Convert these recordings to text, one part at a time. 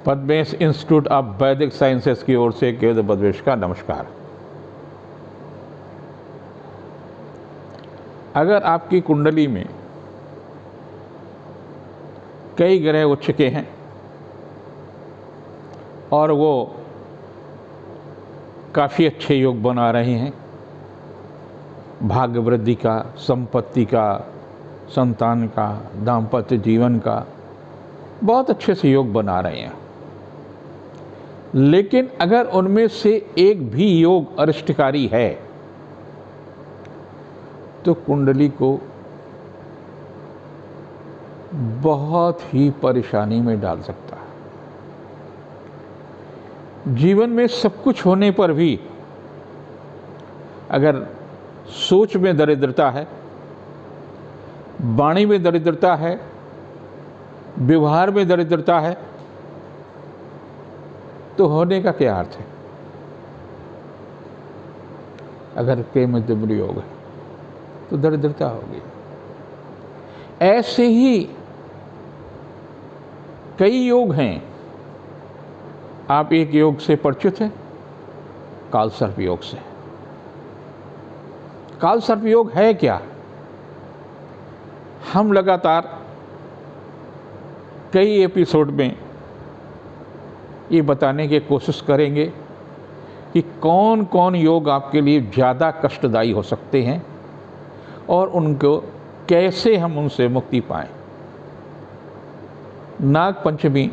Padmesh institute of वैदिक sciences की ओर से केवल पद्मेश का नमस्कार। अगर आपकी कुंडली में कई ग्रह उच्च के हैं और वो काफ़ी अच्छे योग बना रहे हैं, भाग्य वृद्धि का, संपत्ति का, संतान का, दाम्पत्य जीवन का बहुत अच्छे से योग बना रहे हैं, लेकिन अगर उनमें से एक भी योग अरिष्टकारी है तो कुंडली को बहुत ही परेशानी में डाल सकता है। जीवन में सब कुछ होने पर भी अगर सोच में दरिद्रता है, वाणी में दरिद्रता है, व्यवहार में दरिद्रता है, तो होने का क्या अर्थ है? अगर के मध्यम योग है तो दरिद्रता होगी। ऐसे ही कई योग हैं। आप एक योग से परिचित हैं, कालसर्प योग से। कालसर्प योग है क्या? हम लगातार कई एपिसोड में ये बताने की कोशिश करेंगे कि कौन कौन योग आपके लिए ज़्यादा कष्टदायी हो सकते हैं और उनको कैसे हम उनसे मुक्ति पाएं। नाग पंचमी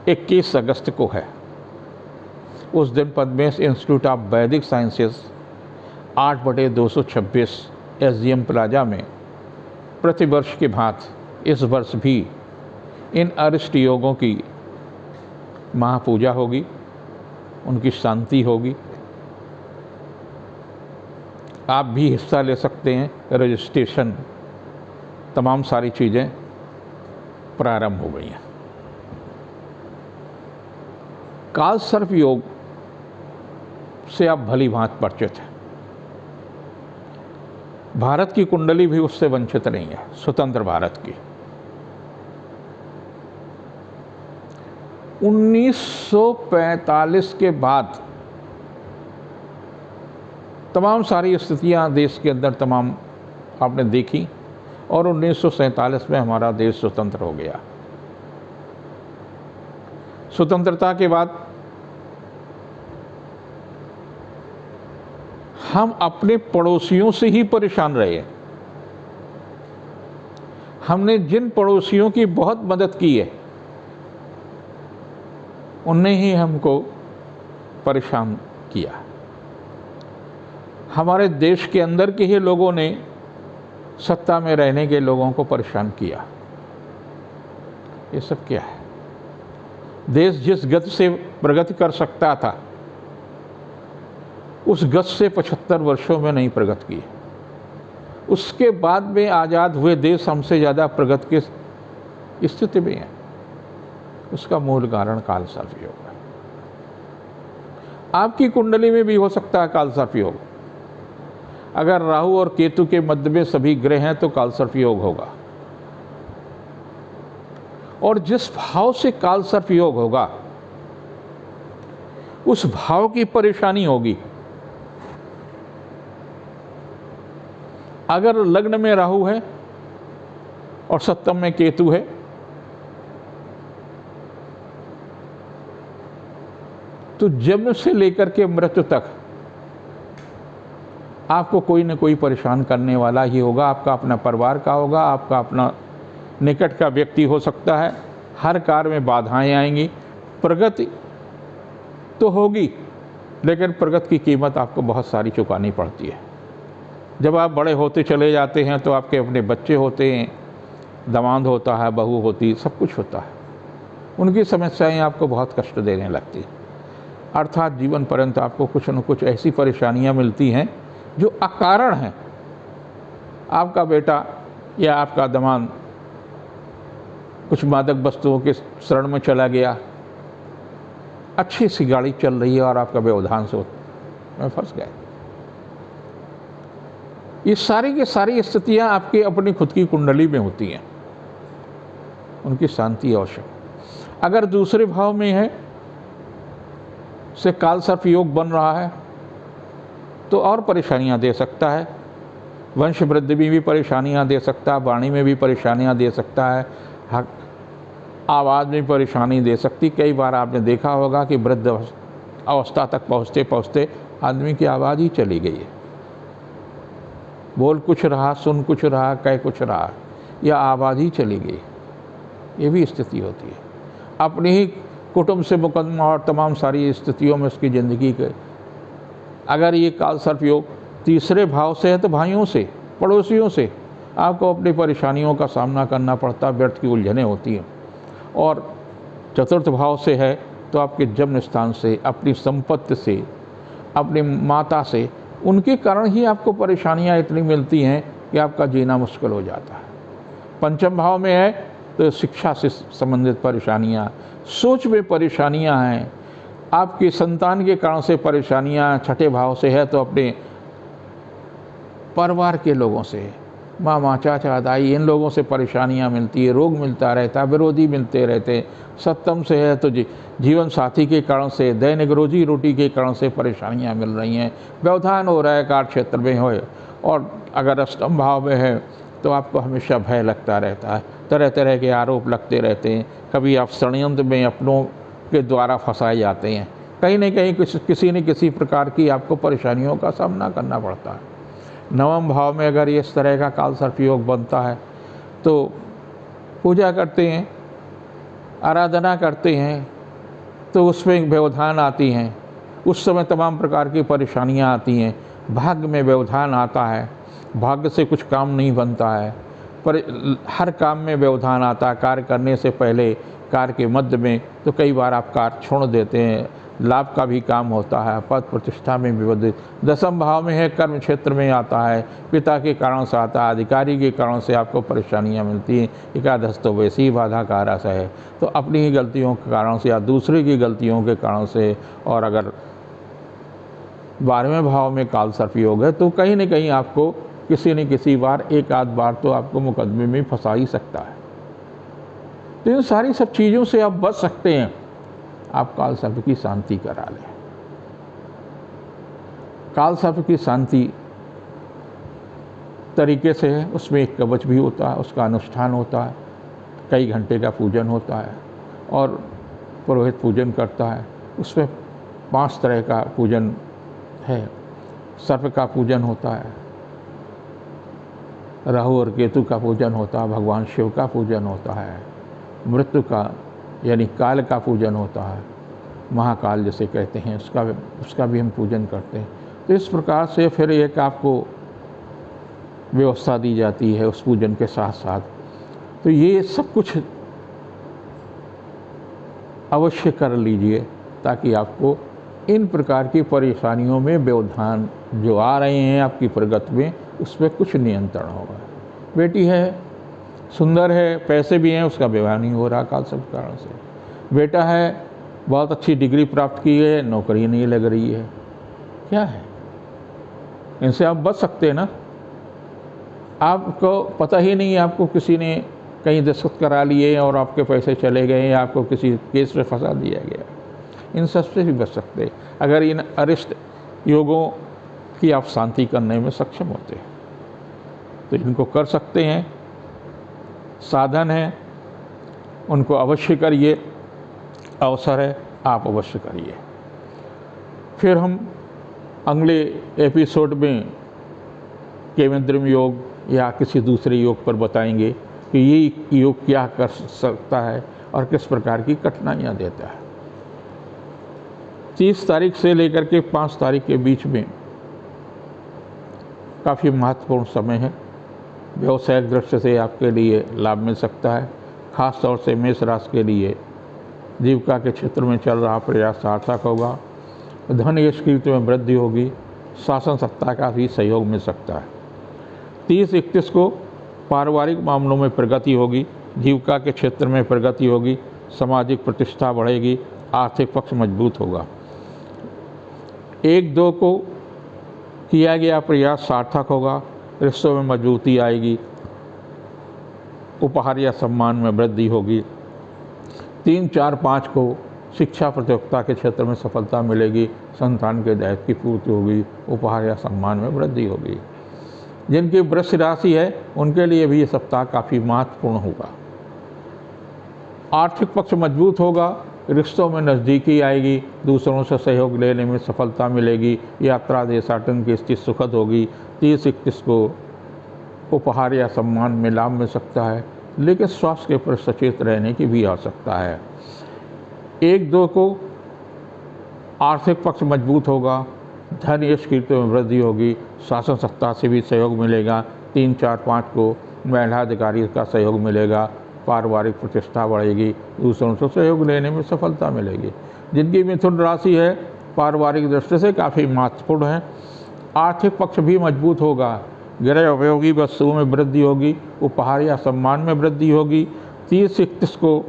21 अगस्त को है। उस दिन पद्मेश इंस्टीट्यूट ऑफ वैदिक साइंसेस 8/226 SGM प्लाजा में प्रतिवर्ष की भांति इस वर्ष भी इन अरिष्ट योगों की महापूजा होगी, उनकी शांति होगी। आप भी हिस्सा ले सकते हैं। रजिस्ट्रेशन तमाम सारी चीज़ें प्रारंभ हो गई हैं। कालसर्प योग से आप भली भांति परिचित हैं। भारत की कुंडली भी उससे वंचित नहीं है, स्वतंत्र भारत की। 1945 के बाद तमाम सारी स्थितियां देश के अंदर तमाम आपने देखी और 1947 में हमारा देश स्वतंत्र हो गया। स्वतंत्रता के बाद हम अपने पड़ोसियों से ही परेशान रहे। हमने जिन पड़ोसियों की बहुत मदद की है उनने ही हमको परेशान किया। हमारे देश के अंदर के ही लोगों ने सत्ता में रहने के लोगों को परेशान किया। ये सब क्या है? देश जिस गति से प्रगति कर सकता था उस गति से 75 वर्षों में नहीं प्रगति की। उसके बाद में आज़ाद हुए देश हमसे ज़्यादा प्रगति की स्थिति में है। उसका मूल कारण कालसर्प योग है। आपकी कुंडली में भी हो सकता है कालसर्प योग। अगर राहु और केतु के मध्य में सभी ग्रह हैं तो कालसर्प योग होगा। और जिस भाव से कालसर्प योग होगा उस भाव की परेशानी होगी। अगर लग्न में राहु है और सप्तम में केतु है तो जन्म से लेकर के मृत्यु तक आपको कोई न कोई परेशान करने वाला ही होगा। आपका अपना परिवार का होगा, आपका अपना निकट का व्यक्ति हो सकता है। हर कार्य में बाधाएं आएंगी। प्रगति तो होगी लेकिन प्रगति की कीमत आपको बहुत सारी चुकानी पड़ती है। जब आप बड़े होते चले जाते हैं तो आपके अपने बच्चे होते हैं, दामाद होता है, बहू होती, सब कुछ होता है। उनकी समस्याएं आपको बहुत कष्ट देने लगती हैं। अर्थात जीवन पर्यंत आपको कुछ न कुछ ऐसी परेशानियां मिलती हैं जो अकारण हैं। आपका बेटा या आपका दामाद कुछ मादक वस्तुओं के शरण में चला गया, अच्छी सी गाड़ी चल रही है और आपका व्यवधान से में फंस गए। ये सारी की सारी स्थितियां आपकी अपनी खुद की कुंडली में होती हैं। उनकी शांति आवश्यक। अगर दूसरे भाव में है से काल सर्प योग बन रहा है तो और परेशानियां दे सकता है। वंश वृद्धि में भी परेशानियां दे सकता है, वाणी में भी परेशानियां दे सकता है, आवाज़ में परेशानी दे सकती। कई बार आपने देखा होगा कि वृद्ध अवस्था तक पहुँचते पहुँचते आदमी की आवाज़ ही चली गई है, बोल कुछ रहा, सुन कुछ रहा, कह कुछ रहा, या आवाज़ ही चली गई। ये भी स्थिति होती है। अपनी ही कुटुंब से मुकदमा और तमाम सारी स्थितियों में उसकी ज़िंदगी के अगर ये काल सर्प योग तीसरे भाव से है तो भाइयों से, पड़ोसियों से आपको अपनी परेशानियों का सामना करना पड़ता है, व्यर्थ की उलझनें होती हैं। और चतुर्थ भाव से है तो आपके जन्म स्थान से, अपनी संपत्ति से, अपनी माता से, उनके कारण ही आपको परेशानियां इतनी मिलती हैं कि आपका जीना मुश्किल हो जाता है। पंचम भाव में है तो शिक्षा से संबंधित परेशानियां, सोच में परेशानियां हैं, आपकी संतान के कारण से परेशानियां। छठे भाव से है तो अपने परिवार के लोगों से, मामा, चाचा, दाई, इन लोगों से परेशानियां मिलती है, रोग मिलता रहता है, विरोधी मिलते रहते। सप्तम से है तो जीवन साथी के कारण से, दैनिक रोजी रोटी के कारण से परेशानियां मिल रही हैं, व्यवधान हो रहा है कार्य क्षेत्र में हो। और अगर अष्टम भाव में है तो आपको हमेशा भय लगता रहता है, तरह तरह के आरोप लगते रहते हैं। कभी आप षड्यंत्र में अपनों के द्वारा फंसाए जाते हैं, कहीं न कहीं किसी न किसी प्रकार की आपको परेशानियों का सामना करना पड़ता है। नवम भाव में अगर इस तरह का काल सर्प योग बनता है तो पूजा करते हैं, आराधना करते हैं तो उसमें व्यवधान आती हैं, उस समय तमाम प्रकार की परेशानियां आती हैं, भाग्य में व्यवधान आता है, भाग्य से कुछ काम नहीं बनता है, पर हर काम में व्यवधान आता है। कार्य करने से पहले, कार्य के मध्य में तो कई बार आप कार्य छोड़ देते हैं, लाभ का भी काम होता है, पद प्रतिष्ठा में विवादित। दसम भाव में है, कर्म क्षेत्र में आता है, पिता के कारण से आता है, अधिकारी के कारण से आपको परेशानियां मिलती हैं। एकादश तो वैसे ही बाधा का रस है, तो अपनी ही गलतियों के कारण से या दूसरे की गलतियों के कारण से। और अगर 12वें भाव में काल सर्प योग है तो कहीं न कहीं आपको किसी न किसी बार, एक आध बार तो आपको मुकदमे में फंसा ही सकता है। तो इन सारी सब चीज़ों से आप बच सकते हैं, आप काल सर्प की शांति करा लें। काल सर्प की शांति तरीके से है, उसमें एक कवच भी होता है, उसका अनुष्ठान होता है, कई घंटे का पूजन होता है और पुरोहित पूजन करता है। उसमें 5 तरह का पूजन है। सर्प का पूजन होता है, राहु और केतु का पूजन होता है, भगवान शिव का पूजन होता है, मृत्यु का यानी काल का पूजन होता है, महाकाल जिसे कहते हैं, उसका भी हम पूजन करते हैं। तो इस प्रकार से फिर एक आपको व्यवस्था दी जाती है उस पूजन के साथ साथ। तो ये सब कुछ अवश्य कर लीजिए ताकि आपको इन प्रकार की परेशानियों में व्यवधान जो आ रहे हैं आपकी प्रगति में, उस पर कुछ नियंत्रण होगा। बेटी है, सुंदर है, पैसे भी हैं, उसका विवाह नहीं हो रहा काल सर्प कारण से। बेटा है, बहुत अच्छी डिग्री प्राप्त की है, नौकरी नहीं लग रही है, क्या है? इनसे आप बच सकते हैं ना। आपको पता ही नहीं, आपको किसी ने कहीं दस्तखत करा लिए और आपके पैसे चले गए, या आपको किसी केस में फंसा दिया गया, इन सब से भी बच सकते हैं अगर इन अरिष्ट योगों की आप शांति करने में सक्षम होते हैं। तो इनको कर सकते हैं, साधन है, उनको अवश्य करिए, अवसर है, आप अवश्य करिए। फिर हम अगले एपिसोड में केमेंद्रिम योग या किसी दूसरे योग पर बताएंगे कि ये योग क्या कर सकता है और किस प्रकार की कठिनाइयाँ देता है। 30 तारीख से लेकर के 5 तारीख के बीच में काफ़ी महत्वपूर्ण समय है। व्यवसायिक दृष्टि से आपके लिए लाभ मिल सकता है। खास तौर से मेष राशि के लिए जीविका के क्षेत्र में चल रहा प्रयास सार्थक होगा। धन यश कीर्ति में वृद्धि होगी। शासन सत्ता का भी सहयोग मिल सकता है। 30-31 को पारिवारिक मामलों में प्रगति होगी, जीविका के क्षेत्र में प्रगति होगी, सामाजिक प्रतिष्ठा बढ़ेगी, आर्थिक पक्ष मजबूत होगा। 1-2 को किया गया प्रयास सार्थक होगा, रिश्तों में मजबूती आएगी, उपहार या सम्मान में वृद्धि होगी। 3, 4, 5 को शिक्षा प्रतियोगिता के क्षेत्र में सफलता मिलेगी, संतान के दायित्व की पूर्ति होगी, उपहार या सम्मान में वृद्धि होगी। जिनकी वृश्चिक राशि है उनके लिए भी ये सप्ताह काफ़ी महत्वपूर्ण होगा। आर्थिक पक्ष मजबूत होगा, रिश्तों में नज़दीकी आएगी, दूसरों से सहयोग लेने में सफलता मिलेगी, यात्रा देशाटन की स्थिति सुखद होगी। 30-31 को उपहार या सम्मान में लाभ मिल सकता है, लेकिन स्वास्थ्य के प्रति सचेत रहने की भी आवश्यकता है। 1-2 को आर्थिक पक्ष मजबूत होगा, धन यश कीर्ति में वृद्धि होगी, शासन सत्ता से भी सहयोग मिलेगा। 3, 4, 5 को महिला अधिकारी का सहयोग मिलेगा, पारिवारिक प्रतिष्ठा बढ़ेगी, दूसरों से सहयोग लेने में सफलता मिलेगी। जिनकी मिथुन राशि है पारिवारिक दृष्टि से काफ़ी महत्वपूर्ण है। आर्थिक पक्ष भी मजबूत होगा, गृह उपयोगी वस्तुओं में वृद्धि होगी, उपहार या सम्मान में वृद्धि होगी। 30-31 को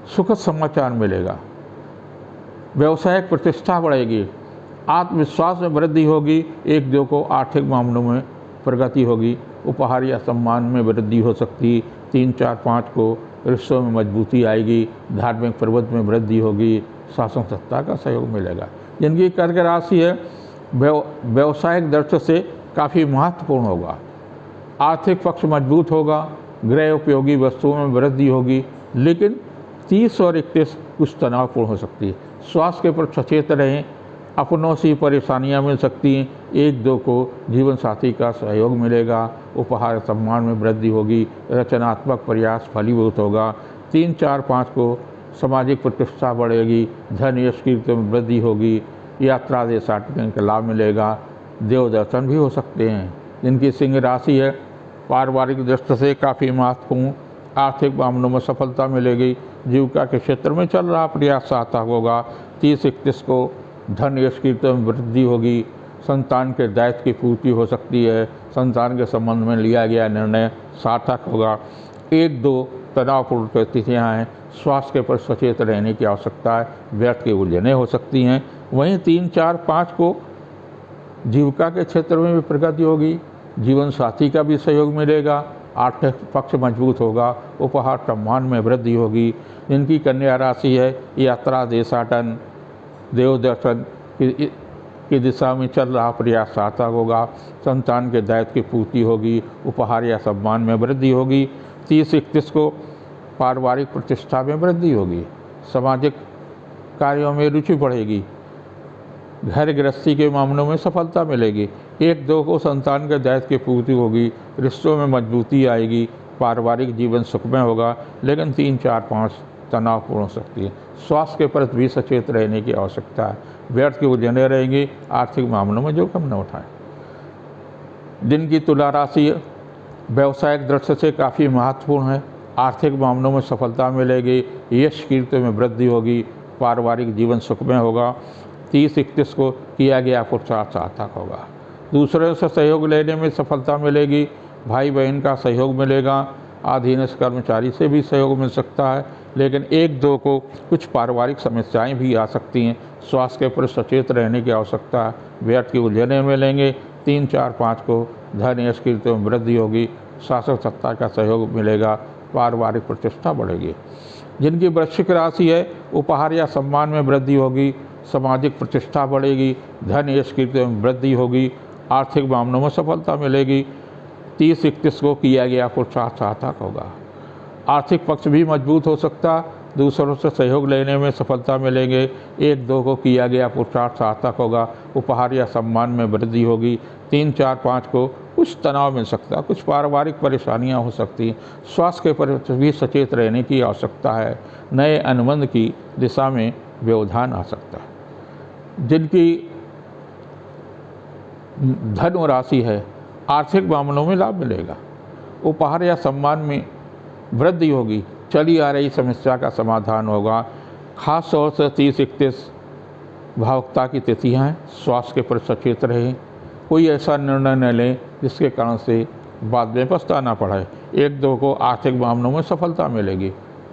सुखद समाचार मिलेगा, व्यवसायिक प्रतिष्ठा बढ़ेगी, आत्मविश्वास में वृद्धि होगी। 1-2 को आर्थिक मामलों में प्रगति होगी, उपहार या सम्मान में वृद्धि हो सकती। 3, 4, 5 को रिश्तों में मजबूती आएगी, धार्मिक प्रवृत्ति में वृद्धि होगी, शासन सत्ता का सहयोग मिलेगा। जिनकी कर्क राशि है व्यवसायिक दृष्टि से काफ़ी महत्वपूर्ण होगा, आर्थिक पक्ष मजबूत होगा, गृह उपयोगी वस्तुओं में वृद्धि होगी, लेकिन 30 और 31 कुछ तनावपूर्ण हो सकती है। स्वास्थ्य के प्रति सचेत रहें, अपनों से परेशानियां मिल सकती हैं। 1-2 को जीवन साथी का सहयोग मिलेगा, उपहार सम्मान में वृद्धि होगी, रचनात्मक प्रयास फलीभूत होगा। 3, 4, 5 को सामाजिक प्रतिष्ठा बढ़ेगी, धन यश कीर्ति में वृद्धि होगी, यात्रा देशाटन का लाभ मिलेगा, देव दर्शन भी हो सकते हैं। जिनकी सिंह राशि है पारिवारिक दृष्टि से काफ़ी महत्वपूर्ण, आर्थिक मामलों में सफलता मिलेगी, जीविका के क्षेत्र में चल रहा प्रयास सार्थक होगा। 30-31 को धन यश कीर्ति में वृद्धि होगी, संतान के दायित्व की पूर्ति हो सकती है, संतान के संबंध में लिया गया निर्णय सार्थक होगा। 1-2 तनावपूर्ण परिस्थितियाँ हैं, स्वास्थ्य के प्रति सचेत रहने की आवश्यकता है, व्यर्थ की उलझनें हो सकती हैं। वहीं 3, 4, 5 को जीविका के क्षेत्र में भी प्रगति होगी, जीवन साथी का भी सहयोग मिलेगा, आर्थिक पक्ष मजबूत होगा, उपहार सम्मान में वृद्धि होगी। जिनकी कन्या राशि है यात्रा देशाटन देव दर्शन की दिशा में चल रहा प्रयास सार्थक होगा, संतान के दायित्व की पूर्ति होगी, उपहार या सम्मान में वृद्धि होगी। 30-31 को पारिवारिक प्रतिष्ठा में वृद्धि होगी, सामाजिक कार्यों में रुचि बढ़ेगी, घर गृहस्थी के मामलों में सफलता मिलेगी। 1-2 को संतान के दायित्व की पूर्ति होगी, रिश्तों में मजबूती आएगी, पारिवारिक जीवन सुखमय होगा, लेकिन 3, 4, 5 तनावपूर्ण हो सकती है। स्वास्थ्य के प्रति भी सचेत रहने की आवश्यकता है, व्यर्थ की उलझने रहेंगी, आर्थिक मामलों में जोखिम न उठाएं। जिनकी तुला राशि व्यवसायिक दृष्टि से काफ़ी महत्वपूर्ण है, आर्थिक मामलों में सफलता मिलेगी, यश कीर्ति में वृद्धि होगी, पारिवारिक जीवन सुखमय होगा। 30-31 को किया गया पुरुषार्थ सार्थक होगा, दूसरों से सहयोग लेने में सफलता मिलेगी, भाई बहन का सहयोग मिलेगा, अधीनस्थ कर्मचारी से भी सहयोग मिल सकता है, लेकिन 1-2 को कुछ पारिवारिक समस्याएं भी आ सकती हैं। स्वास्थ्य के प्रति सचेत रहने की आवश्यकता है, व्यर्थ की उलझनें मिलेंगे। 3, 4, 5 को धन यश कीर्ति में वृद्धि होगी, शासक सत्ता का सहयोग मिलेगा, पारिवारिक प्रतिष्ठा बढ़ेगी। जिनकी वृश्चिक राशि है उपहार या सम्मान में वृद्धि होगी, सामाजिक प्रतिष्ठा बढ़ेगी, धन यश कीर्ति में वृद्धि होगी, आर्थिक मामलों में सफलता मिलेगी। 30-31 को किया गया पुरुषार्थ सार्थक होगा, आर्थिक पक्ष भी मजबूत हो सकता, दूसरों से सहयोग लेने में सफलता मिलेंगे। 1-2 को किया गया पुरुषार्थ सार्थक होगा, उपहार या सम्मान में वृद्धि होगी। 3, 4, 5 को कुछ तनाव मिल सकता, कुछ पारिवारिक परेशानियां हो सकती हैं। स्वास्थ्य के प्रति भी सचेत रहने की आवश्यकता है, नए अनुबंध की दिशा में व्यवधान आ सकता है। जिनकी धनु राशि है आर्थिक मामलों में लाभ मिलेगा, उपहार या सम्मान में वृद्धि होगी, चली आ रही समस्या का समाधान होगा। खास तौर से 30-31 भावुकता की तिथियां हैं, स्वास्थ्य के प्रति सचेत रहें, कोई ऐसा निर्णय न लें जिसके कारण से बाद में पछताना पड़े। 1-2 को आर्थिक मामलों में सफलता मिलेगी,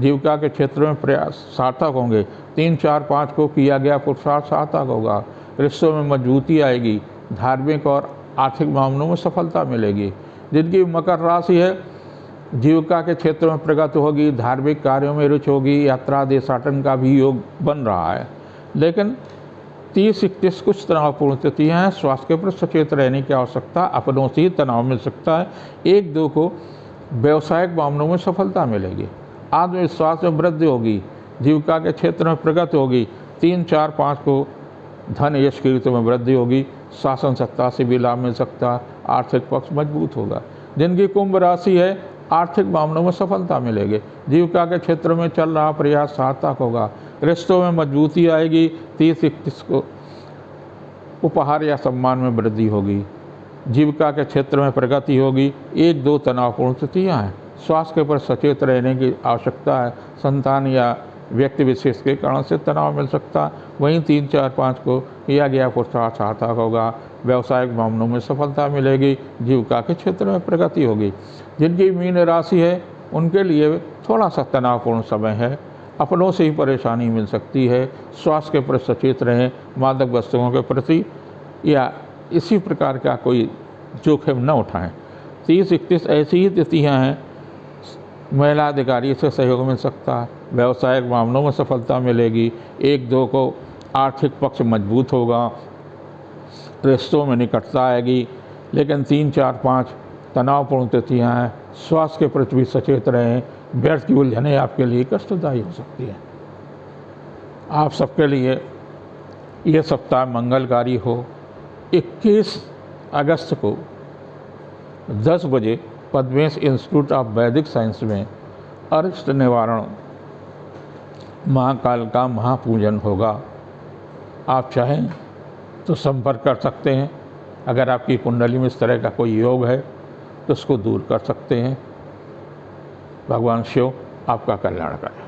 जीविका के क्षेत्र में प्रयास सार्थक होंगे। 3, 4, 5 को किया गया पुरुषार्थ सार्थक होगा, रिश्तों में मजबूती आएगी, धार्मिक और आर्थिक मामलों में सफलता मिलेगी। जिनकी मकर राशि है जीविका के क्षेत्र में प्रगति होगी, धार्मिक कार्यों में रुचि होगी, यात्रा देशाटन का भी योग बन रहा है। लेकिन 30-31 कुछ तनावपूर्ण तिथियाँ हैं। स्वास्थ्य के प्रति सचेत रहने की आवश्यकता, अपनों से ही तनाव मिल सकता है। 1-2 को व्यवसायिक मामलों में सफलता मिलेगी, आत्मविश्वास में वृद्धि होगी, जीविका के क्षेत्र में प्रगति होगी। 3, 4, 5 को धन यश कीर्ति में वृद्धि होगी, शासन सत्ता से भी लाभ मिल सकता है, आर्थिक पक्ष मजबूत होगा। जिनकी कुंभ राशि है, आर्थिक मामलों में सफलता मिलेगी, जीविका के क्षेत्र में चल रहा प्रयास सार्थक होगा, रिश्तों में मजबूती आएगी। 30-31 को उपहार या सम्मान में वृद्धि होगी, जीविका के क्षेत्र में प्रगति होगी। 1-2 तनावपूर्ण तिथियाँ हैं। स्वास्थ्य के पर सचेत रहने की आवश्यकता है। संतान या व्यक्ति विशेष के कारण से तनाव मिल सकता है। वहीं 3, 4, 5 को किया गया पुरुषार्थ सार्थक होगा, व्यवसायिक मामलों में सफलता मिलेगी, जीविका के क्षेत्र में प्रगति होगी। जिनकी मीन राशि है उनके लिए थोड़ा सा तनावपूर्ण समय है, अपनों से ही परेशानी मिल सकती है। स्वास्थ्य के प्रति सचेत रहें, मादक वस्तुओं के प्रति या इसी प्रकार का कोई जोखिम न उठाएं। 30-31 ऐसी ही तिथियाँ हैं। महिला अधिकारी से सहयोग मिल सकता है, व्यवसायिक मामलों में सफलता मिलेगी। 1-2 को आर्थिक पक्ष मजबूत होगा, रिश्तों में निकटता आएगी। लेकिन 3, 4, 5 तनावपूर्ण तिथियाँ हैं। स्वास्थ्य के प्रति भी सचेत रहें, व्यर्थ की उलझनें आपके लिए कष्टदायी हो सकती हैं। आप सबके लिए ये सप्ताह मंगलकारी हो। 21 अगस्त को 10 बजे पद्मेश इंस्टीट्यूट ऑफ वैदिक साइंस में अरिष्ट निवारण महाकाल का महापूजन होगा। आप चाहें तो संपर्क कर सकते हैं। अगर आपकी कुंडली में इस तरह का कोई योग है तो उसको दूर कर सकते हैं। भगवान शिव आपका कल्याण करें।